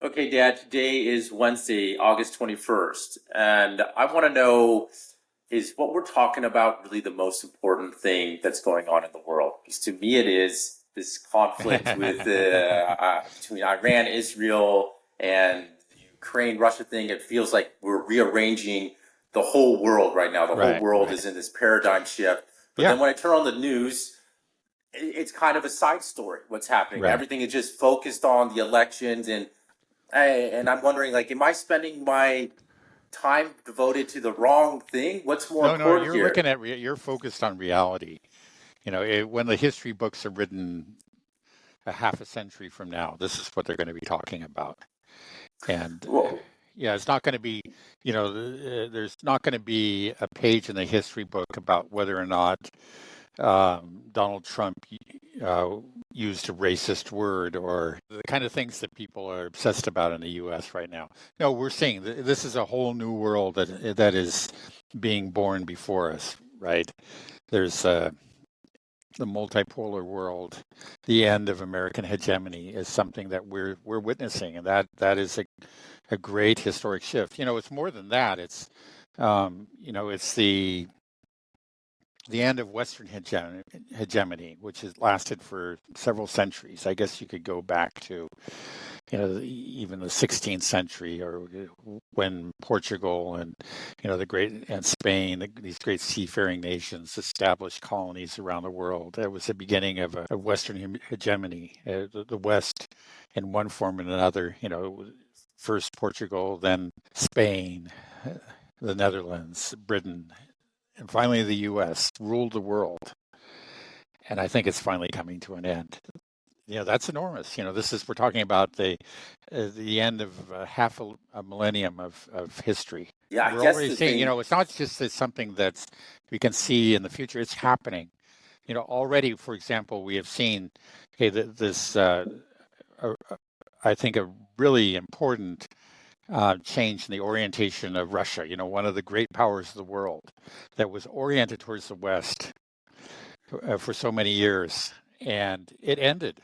Okay, Dad, today is Wednesday, August 21st, and I want to know, is what we're talking about really the most important thing that's going on in the world? Because to me it is this conflict with between Iran, Israel, and the Ukraine, Russia thing. It feels like we're rearranging the whole world right now. The whole Right, world right. is in this paradigm shift. But Yeah, then when I turn on the news, it's kind of a side story what's happening. right. Everything is just focused on the elections and I'm wondering, like, am I spending my time devoted to the wrong thing? What's more No, no, important you're here? looking at you're focused on reality. When the history books are written a half a century from now, this is what they're going to be talking about. And Well, yeah, it's not going to be, there's not going to be a page in the history book about whether or not Donald Trump uh, used a racist word or the kind of things that people are obsessed about in the U.S. right now. No, we're seeing this is a whole new world that is being born before us. Right? There's the multipolar world. The end of American hegemony is something that we're witnessing, and that is a great historic shift. It's more than that. It's the end of Western hegemony, which has lasted for several centuries. I guess you could go back to, even the 16th century, or when Portugal and, Spain, these great seafaring nations established colonies around the world. That was the beginning of a Western hegemony. The West, in one form and another, first Portugal, then Spain, the Netherlands, Britain, and finally the U.S. ruled the world, and I think it's finally coming to an end. That's enormous. This is we're talking about the end of half a millennium of history. yeah, I We're guess already the seeing. thing. It's not just something that's we can see in the future. It's happening. Already, for example, we have seen, okay, this. Uh, I think a really important change in the orientation of Russia. One of the great powers of the world that was oriented towards the West for so many years, and it ended.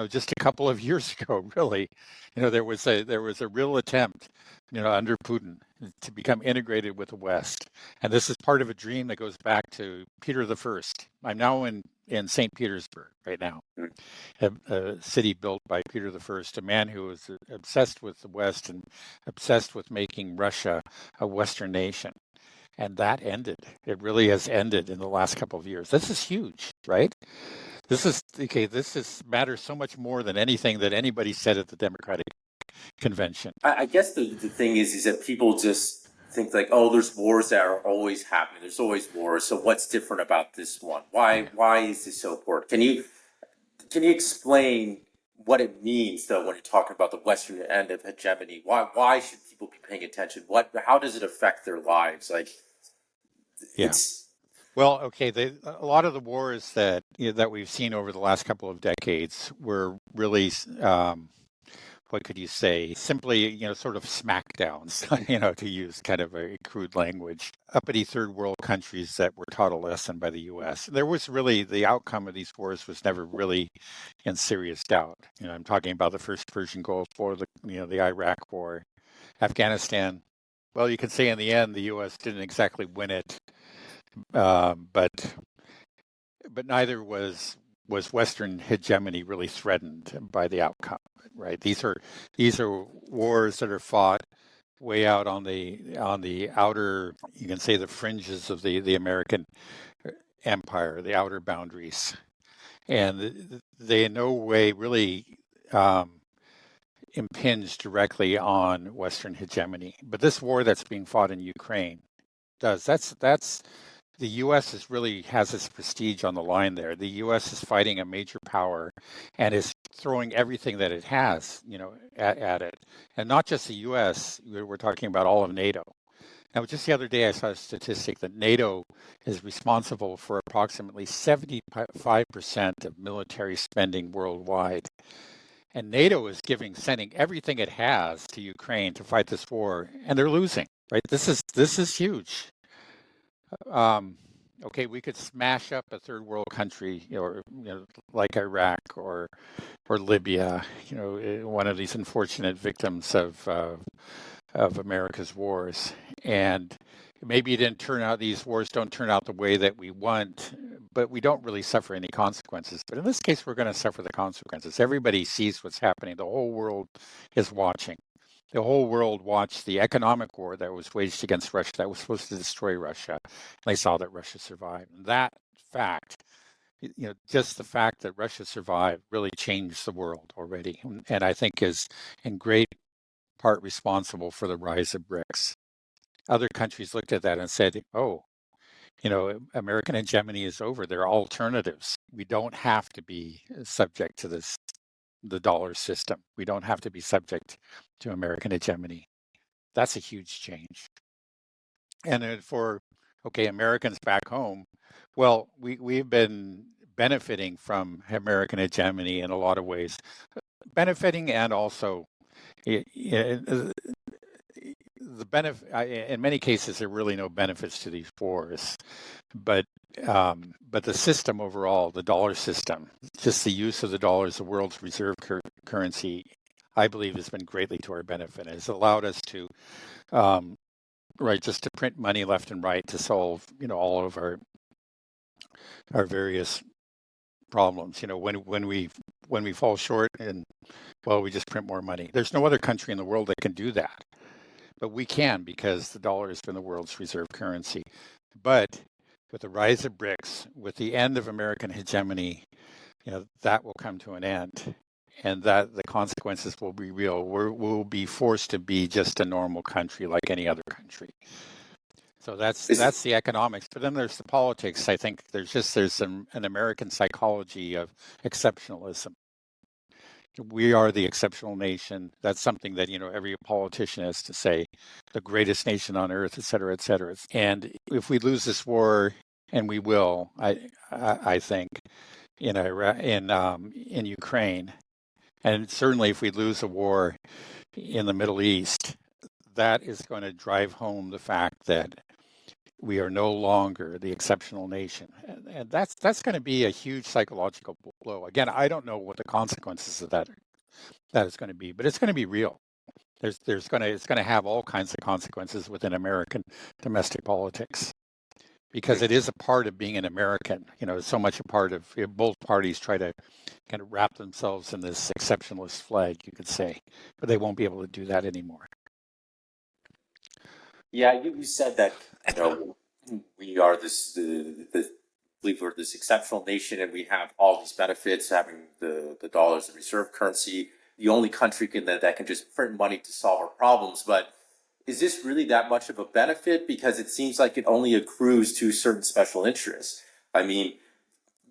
Just a couple of years ago, really. There was a real attempt, under Putin to become integrated with the West, and this is part of a dream that goes back to Peter the First. I'm now in St. Petersburg right now, a city built by Peter the First, a man who was obsessed with the West and obsessed with making Russia a Western nation. And that ended. It really has ended in the last couple of years. This is huge, right? This is okay. This is matters so much more than anything that anybody said at the Democratic convention. I guess the thing is that people just think like, oh, there's wars that are always happening. There's always wars. So what's different about this one? Yeah. Why is this so important? Can you explain what it means though when you're talking about the Western end of hegemony? Why should people be paying attention? How does it affect their lives? Like Yeah. it's Well, okay. A lot of the wars that we've seen over the last couple of decades were really what could you say? Simply, sort of smackdowns, to use kind of a crude language. Uppity third world countries that were taught a lesson by the U.S. There was really the outcome of these wars was never really in serious doubt. I'm talking about the first Persian Gulf War, the Iraq War, Afghanistan. Well, you could say in the end the U.S. didn't exactly win it, but neither was Western hegemony really threatened by the outcome, right? These are wars that are fought way out on the outer, you can say the fringes of the American empire, the outer boundaries, and they in no way really impinge directly on Western hegemony. But this war that's being fought in Ukraine does. That's the U.S. has its prestige on the line there. The U.S. is fighting a major power, and is throwing everything that it has, at it, and not just the U.S. We're talking about all of NATO. Now, just the other day, I saw a statistic that NATO is responsible for approximately 75% of military spending worldwide, and NATO is sending everything it has to Ukraine to fight this war, and they're losing. Right? This is huge. Um, okay, we could smash up a third world country, or like Iraq or Libya, one of these unfortunate victims of America's wars. And maybe it didn't turn out, these wars don't turn out the way that we want, but we don't really suffer any consequences. But in this case, we're going to suffer the consequences. Everybody sees what's happening. The whole world is watching. The whole world watched the economic war that was waged against Russia, that was supposed to destroy Russia. They saw that Russia survived. And that fact, just the fact that Russia survived really changed the world already. And I think is in great part responsible for the rise of BRICS. Other countries looked at that and said, oh, American hegemony is over. There are alternatives. We don't have to be subject to the dollar system. We don't have to be subject to American hegemony. That's a huge change. And for, okay, Americans back home, well, we've been benefiting from American hegemony in a lot of ways, benefiting and also the benefit. In many cases, there are really no benefits to these wars, but the system overall, the dollar system, just the use of the dollar as the world's reserve currency, I believe, has been greatly to our benefit. It has allowed us to, just to print money left and right to solve, all of our various problems. When we fall short, and well, we just print more money. There's no other country in the world that can do that, but we can, because the dollar has been the world's reserve currency. But with the rise of BRICS, with the end of American hegemony, that will come to an end, and that the consequences will be real. We'll be forced to be just a normal country like any other country. So that's the economics, but then there's the politics. I think there's an American psychology of exceptionalism. We are the exceptional nation. That's something that every politician has to say, the greatest nation on earth, et cetera, et cetera. And if we lose this war, and we will, I think, in Iraq, in Ukraine, and certainly if we lose a war in the Middle East, that is going to drive home the fact that we are no longer the exceptional nation, and that's going to be a huge psychological blow. Again, I don't know what the consequences of that is going to be, but it's going to be real. It's going to have all kinds of consequences within American domestic politics, because it is a part of being an American. It's so much a part of, both parties try to kind of wrap themselves in this exceptionalist flag, you could say, but they won't be able to do that anymore. Yeah, you said that we are believe we're this exceptional nation, and we have all these benefits, having the dollar as a reserve currency, the only country that can just print money to solve our problems. But is this really that much of a benefit? Because it seems like it only accrues to certain special interests. I mean,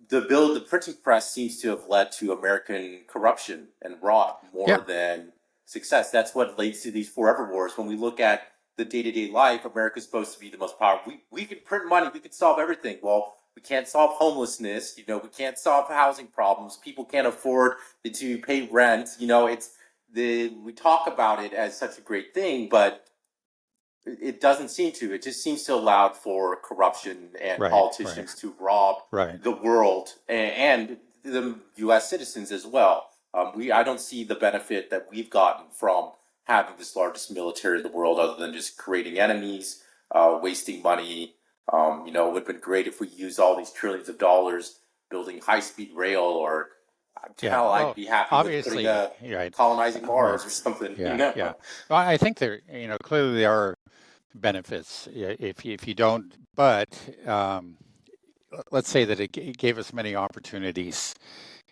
the printing press seems to have led to American corruption and rot more than success. That's what leads to these forever wars. When we look at the day-to-day life, America's supposed to be the most powerful. We can print money, we can solve everything. Well, we can't solve homelessness, we can't solve housing problems. People can't afford to pay rent. We talk about it as such a great thing, but it doesn't seem to. It just seems to allow for corruption and politicians to rob the world and the U.S. citizens as well. I don't see the benefit that we've gotten from having this largest military in the world, other than just creating enemies, wasting money. It would have been great if we used all these trillions of dollars building high-speed rail, or hell, I'd be happy with putting colonizing Mars or something. Well, I think there, clearly there are benefits if you don't, but let's say that it gave us many opportunities,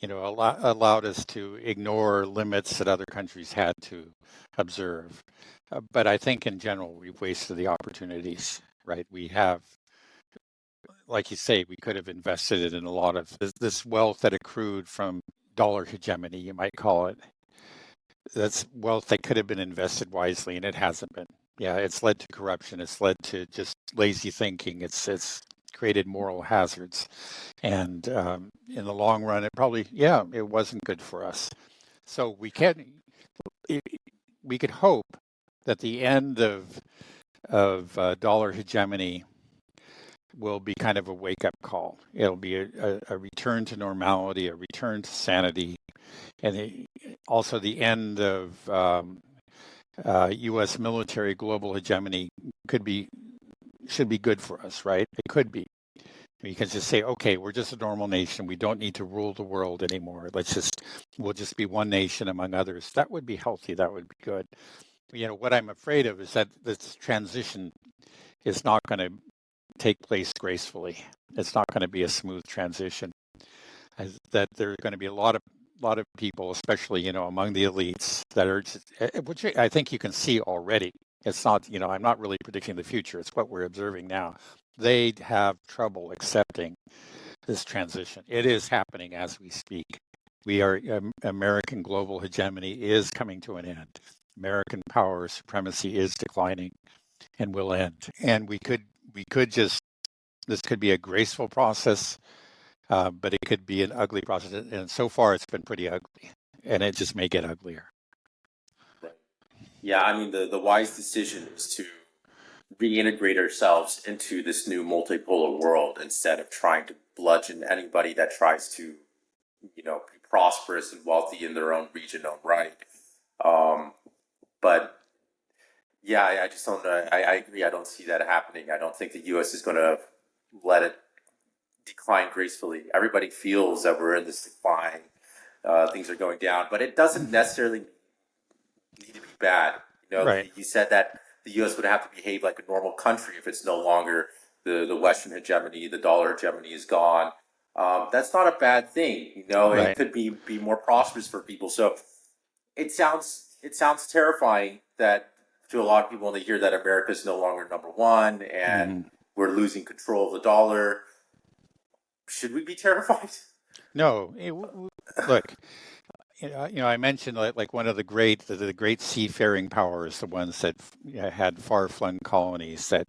allowed us to ignore limits that other countries had to observe. But I think in general, we've wasted the opportunities, right? We have, like you say, we could have invested it in a lot of this wealth that accrued from dollar hegemony, you might call it. That's wealth that could have been invested wisely, and it hasn't been. Yeah, it's led to corruption. It's led to just lazy thinking. It's created moral hazards, and in the long run, it wasn't good for us. So we could hope that the end of dollar hegemony will be kind of a wake-up call. It'll be a return to normality, a return to sanity, and also the end of U.S. military global hegemony should be good for us, right? It could be. You can just say, okay, we're just a normal nation. We don't need to rule the world anymore. We'll just be one nation among others. That would be healthy. That would be good. What I'm afraid of is that this transition is not going to take place gracefully. It's not going to be a smooth transition. That there are going to be a lot of people, especially among the elites, that are which I think you can see already. It's not I'm not really predicting the future. It's what we're observing now. They have trouble accepting this transition. It is happening as we speak. American global hegemony is coming to an end. American power supremacy is declining and will end. And this could be a graceful process, but it could be an ugly process. And so far, it's been pretty ugly, and it just may get uglier. Right. Yeah, I mean, the wise decision is to reintegrate ourselves into this new multipolar world instead of trying to bludgeon anybody that tries to, be prosperous and wealthy in their own region, own right. But yeah, I just don't. I agree. I don't see that happening. I don't think the U.S. is going to let it decline gracefully. Everybody feels that we're in this decline. Things are going down, but it doesn't necessarily need to be bad. Right. You said that the U.S. would have to behave like a normal country if it's no longer the Western hegemony, the dollar hegemony is gone. That's not a bad thing. It Right. could be more prosperous for people. So it sounds terrifying that to a lot of people when they hear that America is no longer number one and Mm-hmm. we're losing control of the dollar. Should we be terrified? No. Look, I mentioned like one of the great seafaring powers, the ones that had far-flung colonies that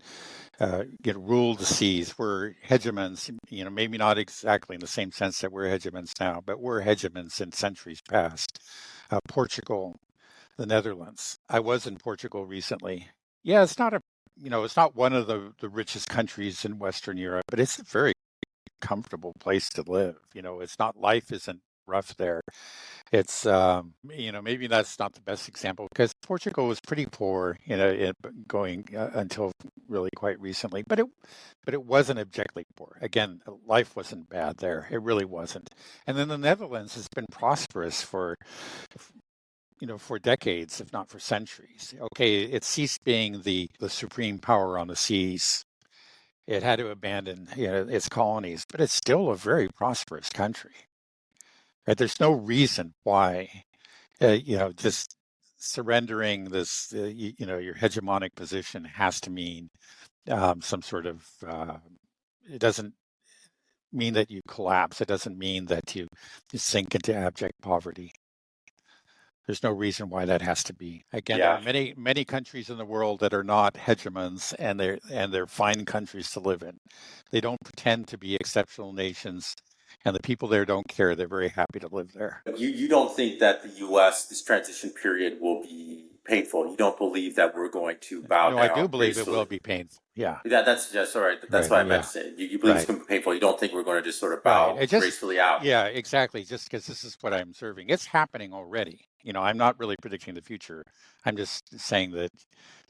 ruled the seas, were hegemons. Maybe not exactly in the same sense that we're hegemons now, but were hegemons in centuries past. Portugal, the Netherlands. I was in Portugal recently. Yeah, it's not one of the richest countries in Western Europe, but it's a very comfortable place to live. Life isn't rough there. It's maybe that's not the best example because Portugal was pretty poor, going until really quite recently, but it wasn't objectively poor. Again, life wasn't bad there. It really wasn't. And then the Netherlands has been prosperous for decades, if not for centuries. Okay, it ceased being the supreme power on the seas. It had to abandon its colonies, but it's still a very prosperous country. Right? There's no reason why just surrendering this your hegemonic position has to mean some sort of it doesn't mean that you collapse. It doesn't mean that you sink into abject poverty. There's no reason why that has to be. Again, there are Yeah. many countries in the world that are not hegemons, and they're fine countries to live in. They don't pretend to be exceptional nations, and the people there don't care. They're very happy to live there. You don't think that the U.S. this transition period will be painful? You don't believe that we're going to bow No, I down do believe it will gracefully? be painful. Yeah, That's just all right. That's right. what I meant Yeah, to say. You believe it's right. going to be painful. You don't think we're going to just sort of Right. bow gracefully out. Yeah, exactly. Just because this is what I'm observing. It's happening already. I'm not really predicting the future. I'm just saying that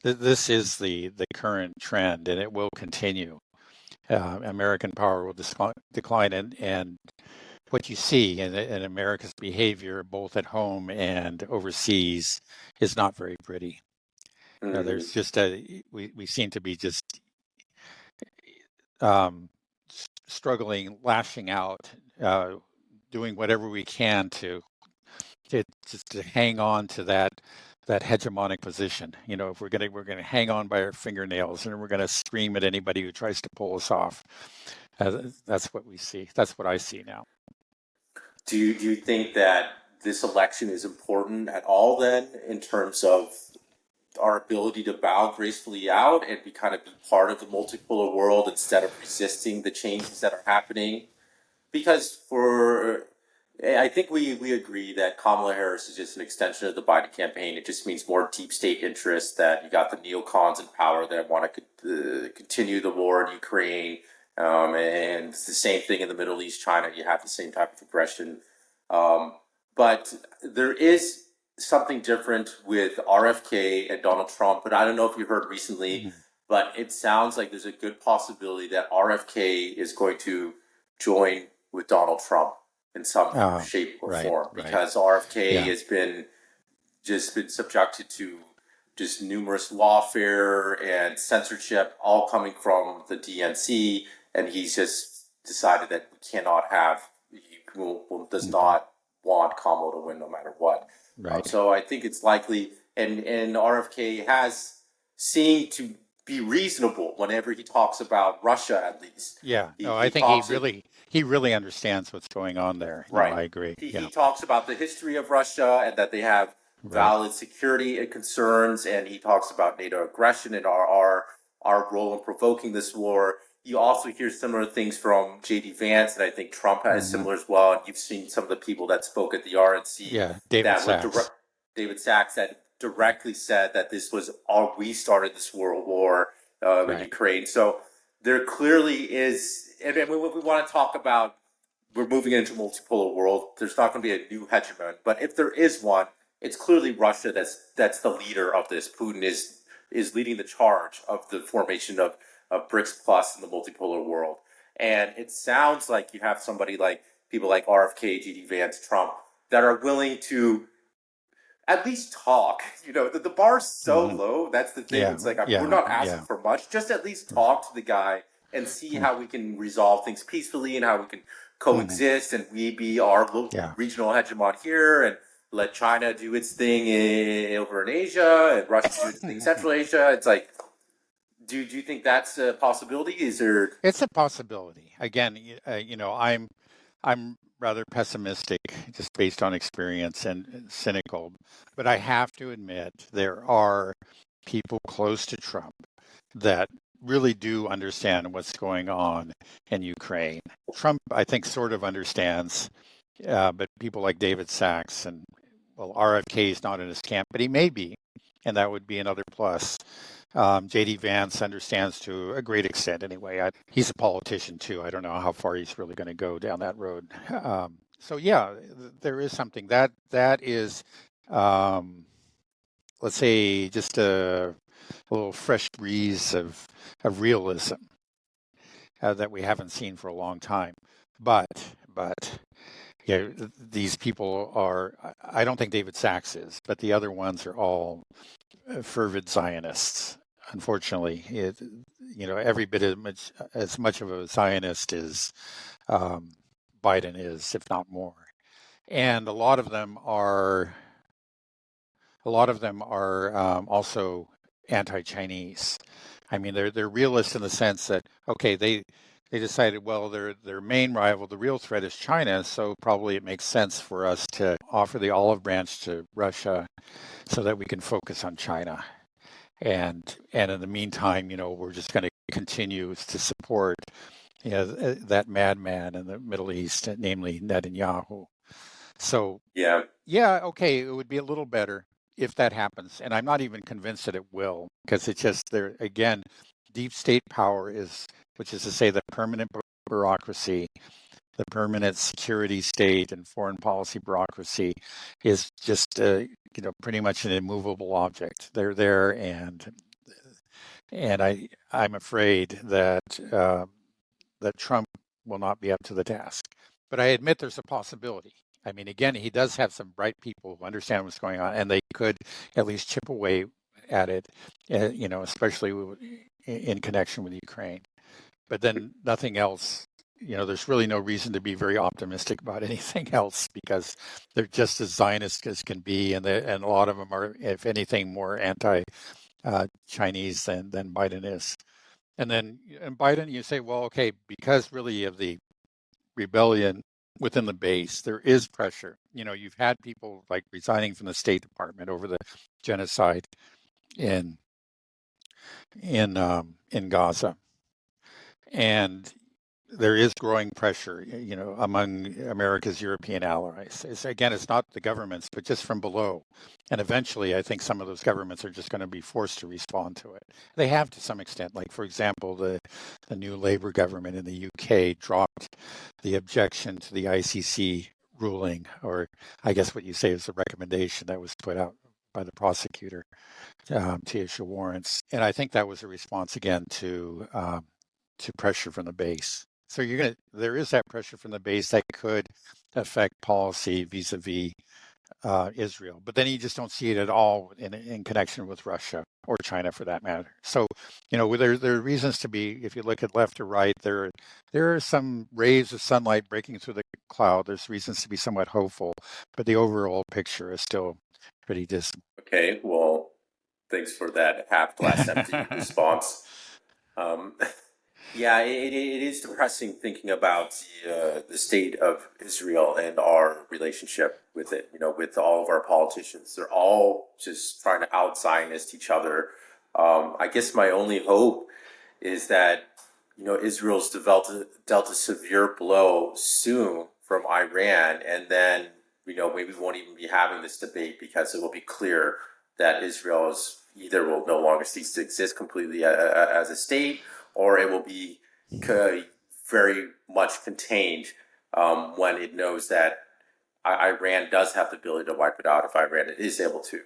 this is the current trend and it will continue. American power will decline, and what you see in America's behavior, both at home and overseas, is not very pretty. Mm-hmm. There's just we seem to be just um, struggling, lashing out, doing whatever we can to hang on to that hegemonic position. If we're gonna hang on by our fingernails and we're gonna scream at anybody who tries to pull us off. That's what we see. That's what I see now. Do you think that this election is important at all then in terms of our ability to bow gracefully out and be part of the multipolar world instead of resisting the changes that are happening? Because I think we agree that Kamala Harris is just an extension of the Biden campaign. It just means more deep state interests, that you got the neocons in power that want to continue the war in Ukraine, and it's the same thing in the Middle East, China. You have the same type of aggression. Um, but there is something different with RFK and Donald Trump. But I don't know if you heard recently, Mhm. but it sounds like there's a good possibility that RFK is going to join with Donald Trump in some shape or Right, form right. because RFK Yeah. has been subjected to just numerous lawfare and censorship, all coming from the DNC, and he's just decided that we cannot have, does Mhm. not want Kamala to win no matter what. Right. So I think it's likely, and RFK has seemed to be reasonable whenever he talks about Russia. At least Yeah. No, I he think he talks it really he really understands what's going on there. No, right. I agree. He Yeah. talks about the history of Russia and that they have Right. valid security concerns, and he talks about NATO aggression and our role in provoking this war. You also hear similar things from J.D. Vance, and I think Trump has Hmm. similar as well. And you've seen some of the people that spoke at the RNC Yeah. David that were Sachs. David Sachs that directly said that this was all we started this world war in Right. Ukraine. So there clearly is, and when we want to talk about we're moving into a multipolar world. There's not going to be a new hegemon, but if there is one, it's clearly Russia that's the leader of this. Putin is leading the charge of the formation of BRICS Plus in the multipolar world. And it sounds like you have somebody like people like RFK, GD Vance, Trump that are willing to at least talk. The bar's so Hmm. low. That's the thing. Yeah. It's like we're Yeah. not asking Yeah. for much. Just at least talk to the guy and see how we can resolve things peacefully and how we can Mm-hmm. coexist and we be our Yeah. regional hegemon here and let China do its thing over in Asia and Russia do its thing in Central Asia. It's like, do you think that's a possibility? Is there? It's a possibility. Again, I'm rather pessimistic, just based on experience and cynical. But I have to admit there are people close to Trump that really do understand what's going on in Ukraine. Trump, I think, sort of understands, but people like David Sachs and well, RFK is not in his camp, but he may be, and that would be another plus. JD Vance understands to a great extent, anyway. He's a politician too. I don't know how far he's really going to go down that road. So yeah, there is something that is, um, let's say, just a little fresh breeze of realism that we haven't seen for a long time. But yeah, these people are. I don't think David Sachs is, but the other ones are all fervid Zionists. Unfortunately, every bit as much of a Zionist as um, Biden is, if not more. And a lot of them are also anti-Chinese. I mean, they're realists in the sense that okay, they decided well their main rival, the real threat is China, so probably it makes sense for us to offer the olive branch to Russia so that we can focus on China. And in the meantime, we're just going to continue to support that madman in the Middle East, namely Netanyahu. So Yeah, yeah, okay, it would be a little better if that happens, and I'm not even convinced that it will, because it's just there again. Deep state power is, which is to say, the permanent bureaucracy, the permanent security state, and foreign policy bureaucracy, is just pretty much an immovable object. They're there, and I'm afraid that Trump will not be up to the task. But I admit there's a possibility. I mean, again, he does have some bright people who understand what's going on, and they could at least chip away at it, especially in connection with Ukraine. But then nothing else. There's really no reason to be very optimistic about anything else because they're just as Zionist as can be, and a lot of them are, if anything, more anti-Chinese than Biden is. And then in Biden, you say, well, okay, because really of the rebellion within the base, there is pressure. You've had people like resigning from the State Department over the genocide in in Gaza, and there is growing pressure, among America's European allies. It's not the governments, but just from below. And eventually, I think some of those governments are just going to be forced to respond to it. They have to some extent. Like, for example, the new Labour government in the UK dropped the objection to the ICC ruling, or I guess what you say is the recommendation that was put out by the prosecutor to issue warrants. And I think that was a response again to pressure from the base. So there is that pressure from the base that could affect policy vis-a-vis Israel, but then you just don't see it at all in connection with Russia or China, for that matter. So, there are reasons to be. If you look at left or right, there are some rays of sunlight breaking through the cloud. There's reasons to be somewhat hopeful, but the overall picture is still pretty dismal. Okay, well, thanks for that half glass empty response. Um, yeah, it is depressing thinking about the state of Israel and our relationship with it. With all of our politicians, they're all just trying to out-Zionist each other. I guess my only hope is that Israel's dealt a severe blow soon from Iran, and then maybe we won't even be having this debate because it will be clear that Israel is either will no longer cease to exist completely as a state, or it will be very much contained when it knows that Iran does have the ability to wipe it out if Iran is able to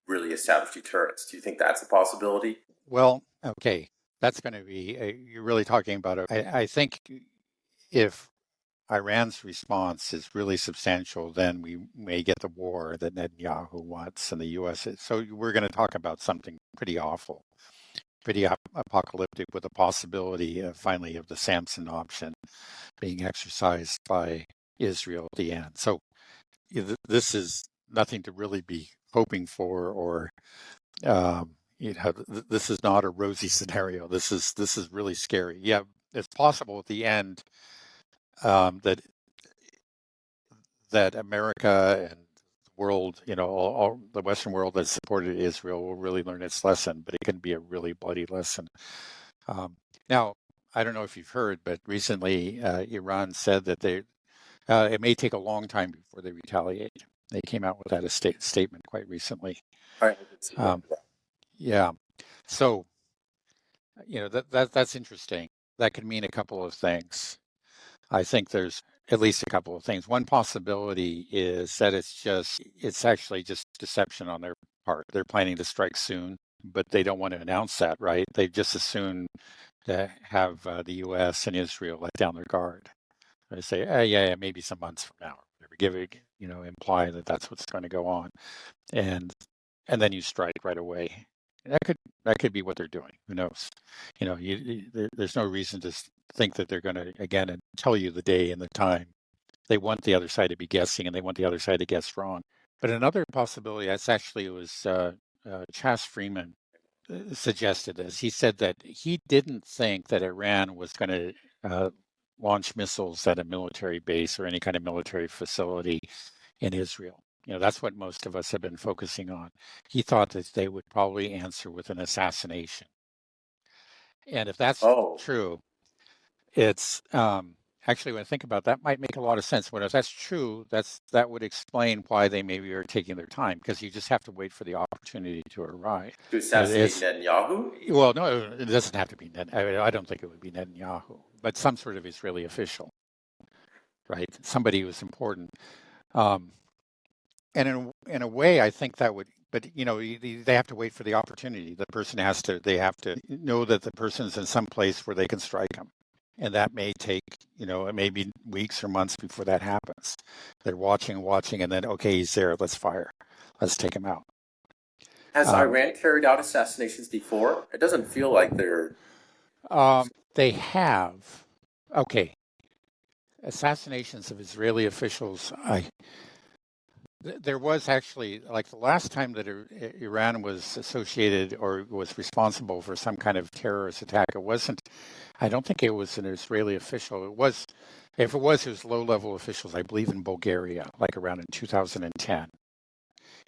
really establish deterrence. Do you think that's a possibility? Well, okay, that's going to be, you're really talking about it. I think if Iran's response is really substantial, then we may get the war that Netanyahu wants and the U.S. So we're going to talk about something pretty awful, pretty apocalyptic, with a possibility finally of the Samson option being exercised by Israel at the end. So this is nothing to really be hoping for, or this is not a rosy scenario. This is really scary. Yeah, it's possible at the end that America and the world, all the Western world that supported Israel will really learn its lesson, but it can be a really bloody lesson. Now, I don't know if you've heard, but recently Iran said that it may take a long time before they retaliate. They came out with that statement quite recently. I did see that. Um, yeah, so that's interesting. That could mean a couple of things. I think there's at least a couple of things. One possibility is that it's actually just deception on their part. They're planning to strike soon, but they don't want to announce that, right? They just assume to have the U.S. and Israel let down their guard. They say, yeah, maybe some months from now. Imply that that's what's going to go on, and then you strike right away. That could be what they're doing. Who knows? There's no reason to think that they're going to again tell you the day and the time. They want the other side to be guessing, and they want the other side to guess wrong. But another possibility, that's actually was Chas Freeman suggested this. He said that he didn't think that Iran was going to launch missiles at a military base or any kind of military facility in Israel. That's what most of us have been focusing on. He thought that they would probably answer with an assassination. And if that's true, it's actually, when I think about that, might make a lot of sense. If that's true, that would explain why they maybe are taking their time, because you just have to wait for the opportunity to arrive. To assassinate Netanyahu? Well, no, it doesn't have to be I don't think it would be Netanyahu, but some sort of Israeli official, right? Somebody who's important. And in a way, I think that would, but they have to wait for the opportunity. They have to know that the person's in some place where they can strike him. And that may take, it may be weeks or months before that happens. They're watching, and then, okay, he's there, let's fire. Let's take him out. Has Iran carried out assassinations before? It doesn't feel like they're... They have. Okay. Assassinations of Israeli officials, there was actually, like the last time that Iran was associated or was responsible for some kind of terrorist attack, I don't think it was an Israeli official. If it was low-level officials, I believe in Bulgaria, like around in 2010.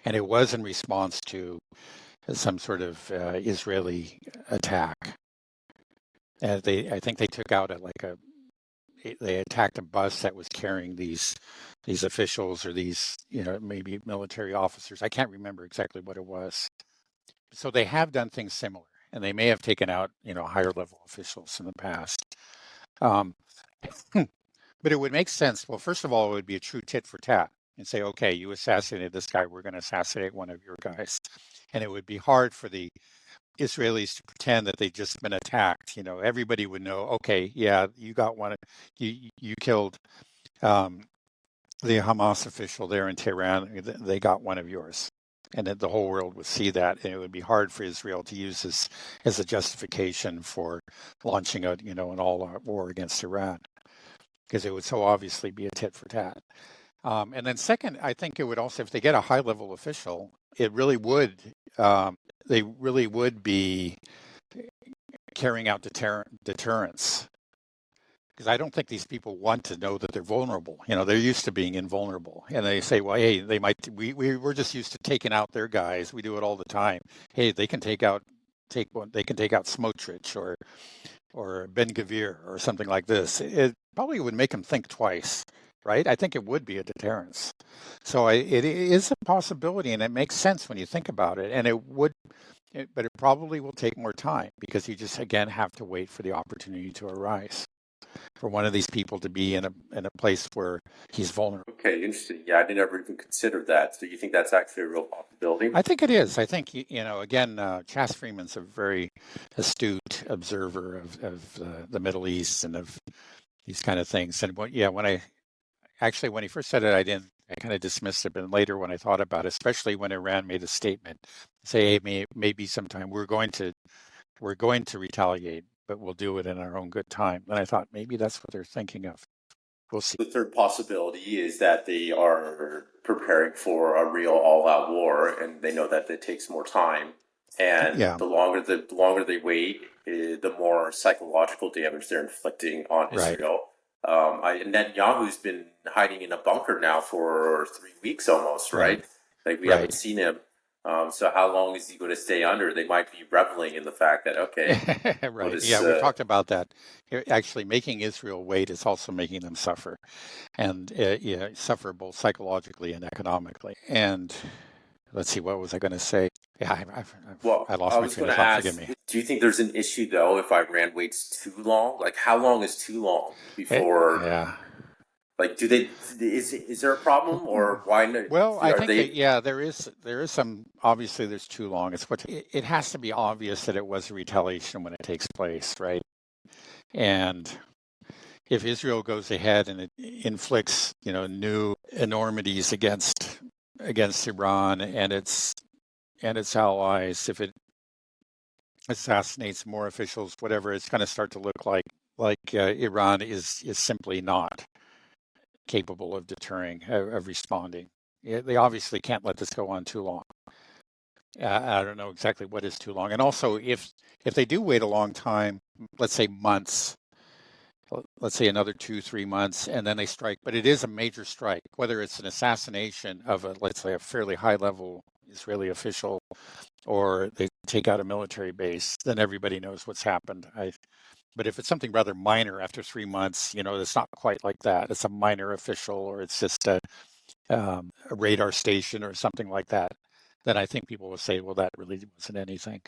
And it was in response to some sort of Israeli attack. I think they took out they attacked a bus that was carrying these officials or these, maybe military officers. I can't remember exactly what it was. So they have done things similar, and they may have taken out, higher level officials in the past. Um, but it would make sense. Well, first of all, it would be a true tit for tat and say, okay, you assassinated this guy, we're going to assassinate one of your guys. And it would be hard for the Israelis to pretend that they'd just been attacked. Everybody would know, okay, yeah, you got one, you killed um, the Hamas official there in Tehran. They got one of yours. And the whole world would see that, and it would be hard for Israel to use this as a justification for launching an all-out war against Iran, because it would so obviously be a tit for tat. And then second, I think it would also, if they get a high-level official, it really would, they really would be carrying out deterrence. Because I don't think these people want to know that they're vulnerable. They're used to being invulnerable, and they say, "Well, hey, we're just used to taking out their guys. We do it all the time. Hey, they can take out Smotrich or Ben Gvir or something like this." It probably would make them think twice, right? I think it would be a deterrence. So it is a possibility, and it makes sense when you think about it. And but it probably will take more time because you just again have to wait for the opportunity to arise, for one of these people to be in a place where he's vulnerable. Okay, interesting. Yeah, I didn't ever even consider that. So you think that's actually a real possibility? I think it is. I think again, Chas Freeman's a very astute observer of the Middle East and of these kind of things. And when he first said it, I kind of dismissed it, but later when I thought about it, especially when Iran made a statement, say, hey, maybe sometime we're going to retaliate, but we'll do it in our own good time. And I thought maybe that's what they're thinking of. We'll see. The third possibility is that they are preparing for a real all-out war, and they know that it takes more time. And Yeah. the longer they wait, the more psychological damage they're inflicting on Right. Israel. Netanyahu's been hiding in a bunker now for 3 weeks almost, right? Like we haven't seen him. So how long is he going to stay under? They might be reveling in the fact that, okay, right. Yeah, we've talked about that. Actually, making Israel wait is also making them suffer, and suffer both psychologically and economically. And let's see, what was I going to say? Yeah, I lost my train of thought. Forgive me. Do you think there's an issue though if Iran waits too long? Like, how long is too long before? Yeah. Like, is there a problem, or why not? Well, I think that, there is some, obviously there's too long. It has to be obvious that it was a retaliation when it takes place, right? And if Israel goes ahead and it inflicts, new enormities against Iran and its allies, if it assassinates more officials, whatever, it's going to start to look like Iran is simply not capable of deterring, of responding. They obviously can't let this go on too long. I don't know exactly what is too long. And also, if they do wait a long time, let's say months, let's say another 2-3 months, and then they strike, but it is a major strike, whether it's an assassination of let's say a fairly high-level Israeli official, or they take out a military base, then everybody knows what's happened. But if it's something rather minor after 3 months, it's not quite like that. It's a minor official, or it's just a radar station or something like that, then I think people will say, well, that really wasn't anything.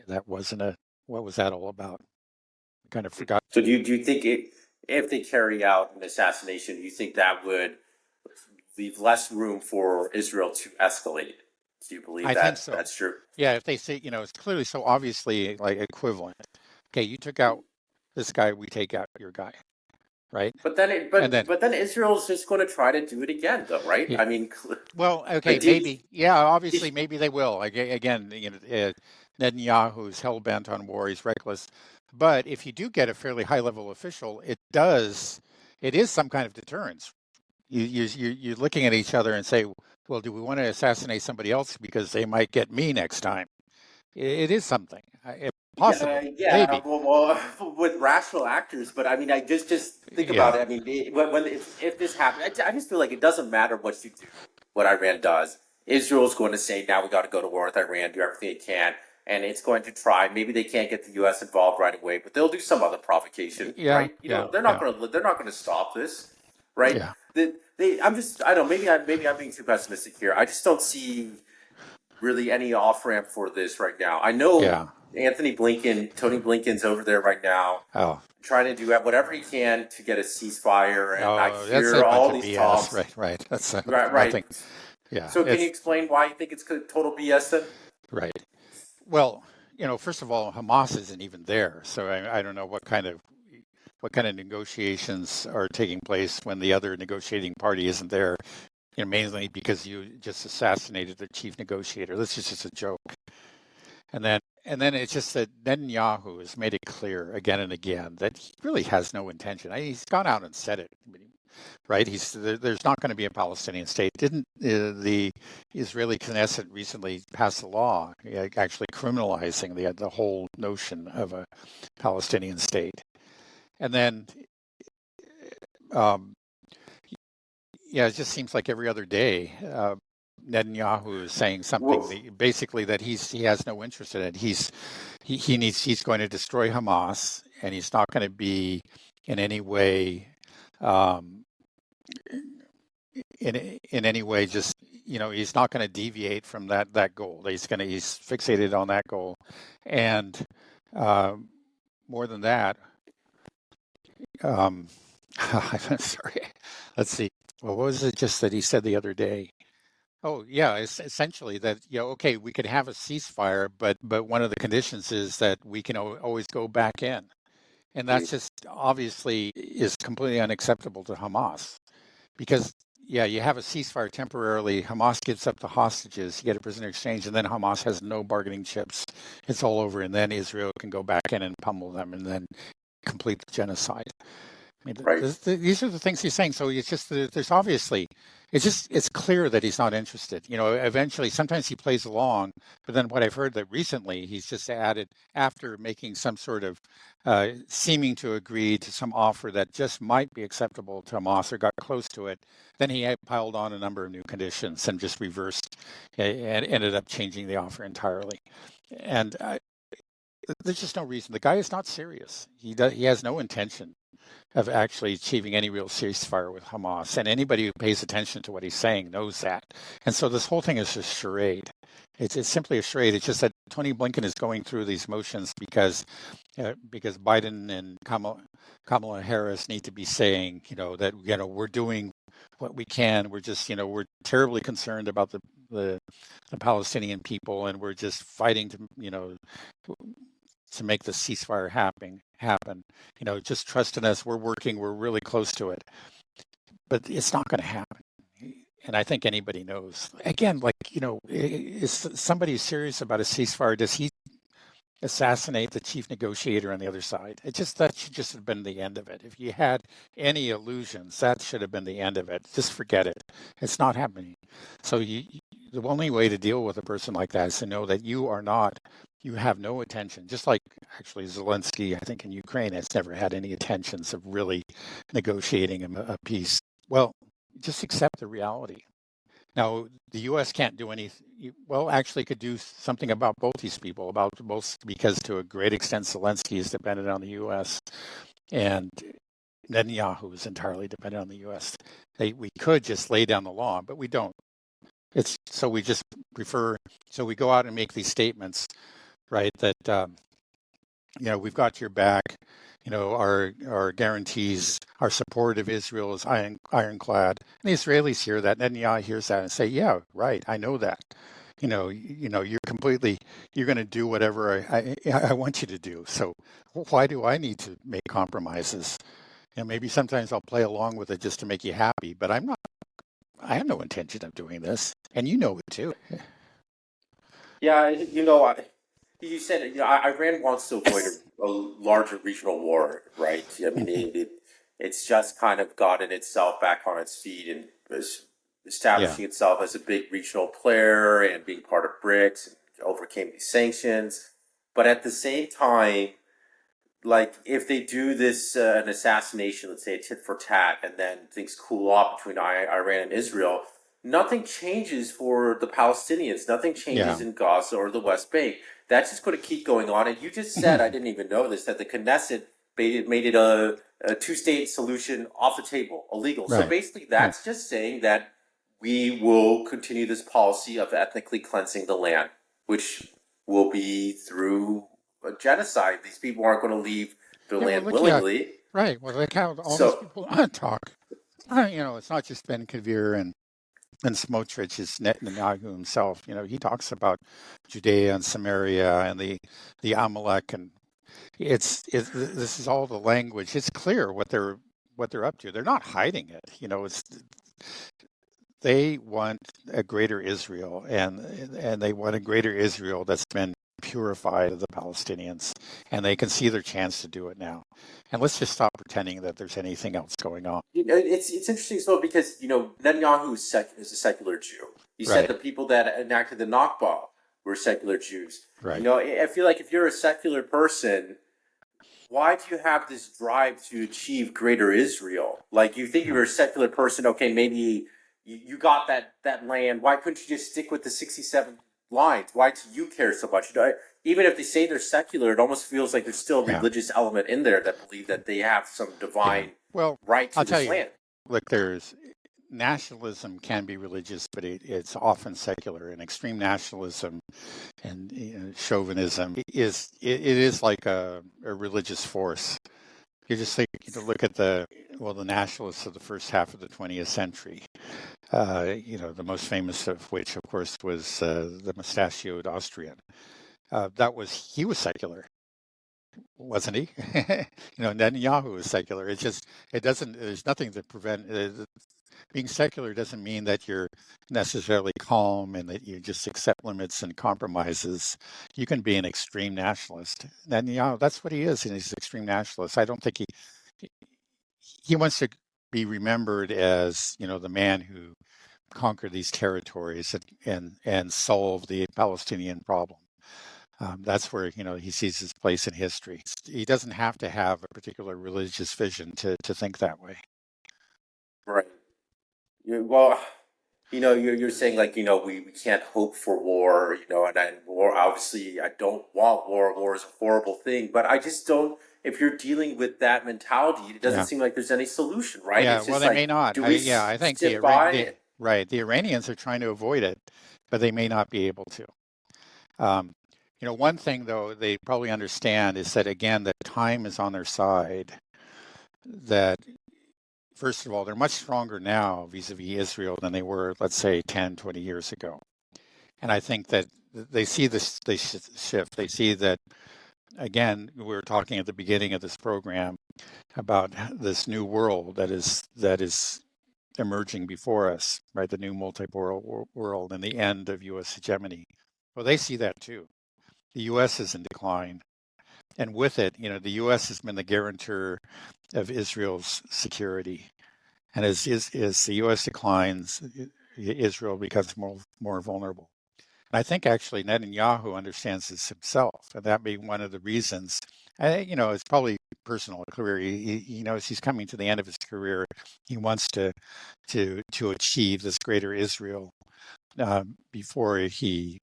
That wasn't what was that all about? I kind of forgot. So do you think if they carry out an assassination, you think that would leave less room for Israel to escalate? Do you believe that? I think so. That's true? Yeah, if they say, it's clearly so obviously like equivalent. Okay, you took out this guy, we take out your guy, right? But then Israel's just going to try to do it again, though, right? Yeah. I mean, well, okay, maybe, yeah, obviously, maybe they will. Again, Netanyahu's hell bent on war; he's reckless. But if you do get a fairly high-level official, it is some kind of deterrence. You're looking at each other and say, well, do we want to assassinate somebody else because they might get me next time? It is something. Possible. Yeah, maybe. well, with rational actors, but I mean, I just think about it. I mean, if this happens, I just feel like it doesn't matter what you do, what Iran does. Israel's going to say, now we got to go to war with Iran, do everything it can. and it's going to try. Maybe they can't get the U.S. involved right away, but they'll do some other provocation, Yeah, right? yeah, They're not yeah, going to stop this, right? yeah, I'm just I don't know. Maybe I'm being too pessimistic here. I just don't see really any off ramp for this right now. I know yeah. Tony Blinken's over there right now, Oh, trying to do whatever he can to get a ceasefire, and I oh, that's hear a bunch all of these BS. talks. Right, right. That's Right, right. nothing. Yeah, So, can you it's explain why you think it's total BS then? right. Well, first of all, Hamas isn't even there, so I don't know what kind of negotiations are taking place when the other negotiating party isn't there. Mainly because you just assassinated the chief negotiator. This is just a joke. And then it's just that Netanyahu has made it clear again and again that he really has no intention. He's gone out and said it, right? There's not going to be a Palestinian state. Didn't the Israeli Knesset recently pass a law actually criminalizing the whole notion of a Palestinian state? And then, um, yeah, it just seems like every other day, Netanyahu is saying something Well, basically that he has no interest in it. He's going to destroy Hamas, and he's not going to be in any way um, in any way just he's not going to deviate from that goal. He's fixated on that goal, and um, more than that, um, I'm sorry. Let's see. Well, what was it just that he said the other day? Oh, yeah, it's essentially that, okay, we could have a ceasefire, but one of the conditions is that we can always go back in. And that's just obviously is completely unacceptable to Hamas because, yeah, you have a ceasefire temporarily. Hamas gives up the hostages, you get a prisoner exchange, and then Hamas has no bargaining chips. It's all over, and then Israel can go back in and pummel them and then complete the genocide. I mean, right. these are the things he's saying. So it's just there's obviously it's clear that he's not interested. Eventually, sometimes he plays along, but then what I've heard that recently he's just added after making some sort of seeming to agree to some offer that just might be acceptable to Hamas or got close to it. Then he had piled on a number of new conditions and just reversed and ended up changing the offer entirely. And there's just no reason. The guy is not serious. He has no intention of actually achieving any real ceasefire with Hamas. And anybody who pays attention to what he's saying knows that. And so this whole thing is a charade. It's simply a charade. It's just that Tony Blinken is going through these motions because Biden and Kamala Harris need to be saying, that we're doing what we can. We're just, we're terribly concerned about the Palestinian people, and we're just fighting to make the ceasefire happen. Just trust in us. We're working. We're really close to it. But it's not going to happen. And I think anybody knows. Again, is somebody serious about a ceasefire? Does he assassinate the chief negotiator on the other side? That should just have been the end of it. If you had any illusions, that should have been the end of it. Just forget it. It's not happening. So the only way to deal with a person like that is to know that you have no intention. Just like actually Zelensky, I think in Ukraine, has never had any intentions of really negotiating a peace. Well, just accept the reality. Now, the U.S. can't do anything. Well, actually, could do something about both these people, about both, because to a great extent, Zelensky is dependent on the U.S. and Netanyahu is entirely dependent on the U.S. We could just lay down the law, but we don't. So we just prefer. So we go out and make these statements, right? That we've got your back. Our guarantees, our support of Israel is ironclad. And the Israelis hear that, Netanyahu hears that, and say, "Yeah, right. I know that. You're going to do whatever I want you to do. So why do I need to make compromises? Maybe sometimes I'll play along with it just to make you happy, but I'm not. I have no intention of doing this, and you know it too." Yeah, you said Iran wants to avoid a larger regional war, right? I mean, it's just kind of gotten itself back on its feet and is Yeah, establishing itself as a big regional player and being part of BRICS and overcame these sanctions. But at the same time, like if they do this an assassination, let's say a tit for tat, and then things cool off between Iran and Israel, nothing changes for the Palestinians. Nothing changes Yeah. in Gaza or the West Bank. That's just going to keep going on. And you just said, I didn't even know this, that the Knesset made it a two-state solution off the table, illegal. So Right. basically, Right. that's just saying that we will continue this policy of ethnically cleansing the land, which will be through a genocide. These people aren't going to leave their Yeah. Well, land look. Yeah. willingly. Right. Well, look how all these So, people talk. It's not just Ben Kavir and Smotrich is Netanyahu himself. He talks about Judea and Samaria and the Amalek, and this is all the language. It's clear what they're up to. They're not hiding it. It's they want a greater Israel, and they want a greater Israel that's been purified of the Palestinians, and they can see their chance to do it now. And let's just stop pretending that there's anything else going on. it's interesting as well because Netanyahu is a secular Jew. You said Right, the people that enacted the Nakba were secular Jews. right. I feel like if you're a secular person, why do you have this drive to achieve greater Israel? Like you think Yeah, you're a secular person, okay, maybe you got that land. Why couldn't you just stick with the 67 lines? Why do you care so much? Even if they say they're secular, it almost feels like there's still a yeah, religious element in there that believe that they have some yeah. divine Well, right I'll to tell this you. land. Look, there's nationalism can be religious, but it's often secular. And extreme nationalism and chauvinism it is like a religious force. You just think, look at the nationalists of the first half of the 20th century. The most famous of which, of course, was the mustachioed Austrian. He was secular, wasn't he? Netanyahu was secular. It doesn't. There's nothing to prevent. Being secular doesn't mean that you're necessarily calm and that you just accept limits and compromises. You can be an extreme nationalist. Netanyahu, that's what he is, and he's an extreme nationalist. I don't think he wants to be remembered as the man who conquered these territories and solve the Palestinian problem. That's where he sees his place in history. He doesn't have to have a particular religious vision to think that way. Right. Well, you're saying like, we can't hope for war, and war, obviously, I don't want war. War is a horrible thing, but I just don't, if you're dealing with that mentality, it doesn't Yeah, seem like there's any solution, right? yeah. It's Well, just they may like, not. do we Yeah, I think sit by? the Iranians are trying to avoid it, but they may not be able to. Um, one thing though they probably understand is that again, that time is on their side. That first of all, they're much stronger now vis-a-vis Israel than they were, let's say, 10, 20 years ago. And I think that they see this they shift. They see that again. We were talking at the beginning of this program about this new world that is emerging before us, right? The new multipolar world and the end of U.S. hegemony. Well, they see that too. The U.S. is in decline, and with it, the U.S. has been the guarantor of Israel's security. And as the U.S. declines, Israel becomes more vulnerable. And I think actually Netanyahu understands this himself, and that being one of the reasons. It's probably personal career. He knows he's coming to the end of his career. He wants to achieve this greater Israel before he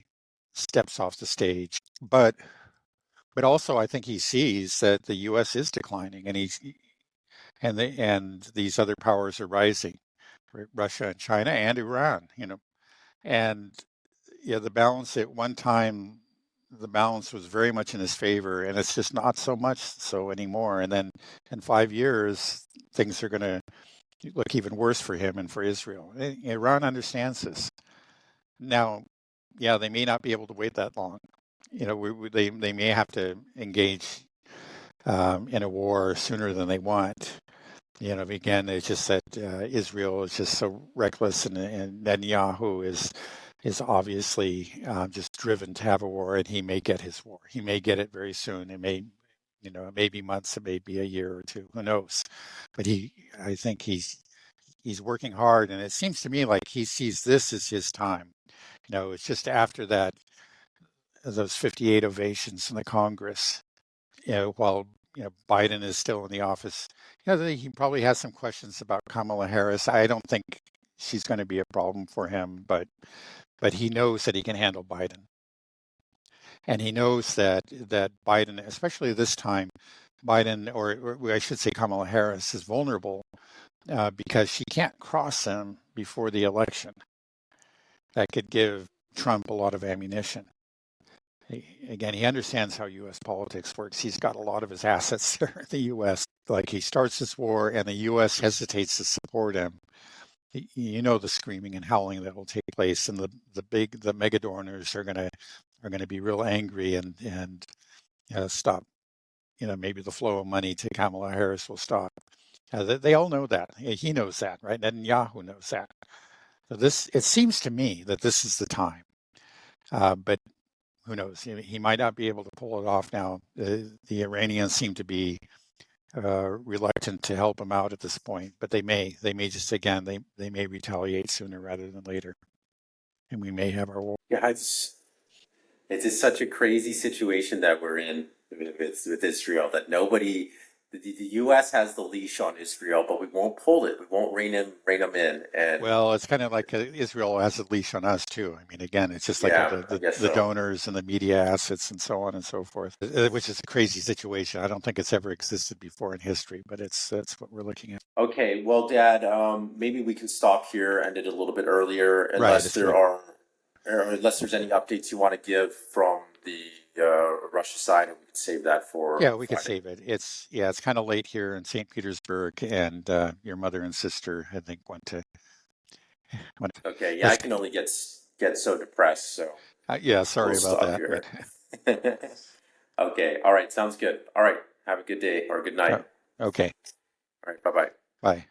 steps off the stage. But also, I think he sees that the U.S. is declining, and these other powers are rising, right? Russia and China and Iran. And yeah, the balance at one time, the balance was very much in his favor, and it's just not so much so anymore. And then in 5 years, things are going to look even worse for him and for Israel. Iran understands this. Now, yeah, they may not be able to wait that long. They may have to engage in a war sooner than they want. Again, it's just that Israel is just so reckless, and Netanyahu is obviously just driven to have a war, and he may get his war. He may get it very soon. It may be months, it may be a year or two. Who knows? But I think he's working hard, and it seems to me like he sees this as his time. It's just after those 58 ovations in the Congress, while Biden is still in the office. He probably has some questions about Kamala Harris. I don't think she's going to be a problem for him, but he knows that he can handle Biden. And he knows that Biden, especially this time, Biden, or I should say Kamala Harris, is vulnerable because she can't cross him before the election. That could give Trump a lot of ammunition. Again, he understands how U.S. politics works. He's got a lot of his assets there in the U.S. Like he starts this war, and the U.S. hesitates to support him. You know the screaming and howling that will take place, and the mega donors are gonna be real angry and stop. Maybe the flow of money to Kamala Harris will stop. They all know that. He knows that, right? Netanyahu knows that. So it seems to me that this is the time. But who knows? He might not be able to pull it off now. The Iranians seem to be reluctant to help him out at this point, but they may just, again, they may retaliate sooner rather than later, and we may have our war. Yeah, it's just such a crazy situation that we're in with Israel that the U.S. has the leash on Israel, but we won't pull it. We won't rein them in. And Well, it's kind of like Israel has a leash on us too. I mean, again, it's just like yeah, I guess the so. donors and the media assets and so on and so forth, which is a crazy situation. I don't think it's ever existed before in history, but that's what we're looking at. Okay, well, Dad, maybe we can stop here, end it a little bit earlier, Right, it's good. unless there's any updates you want to give from the Russia side, and we can save that for Yeah, we could Friday. save it. It's kind of late here in St. Petersburg, and your mother and sister, I think, went. Okay, yeah, I Let's. can only get so depressed, so Yeah, we'll sorry about stop that, but here. Okay, all right, sounds good. All right, have a good day or good night. okay. All right, bye bye. Bye.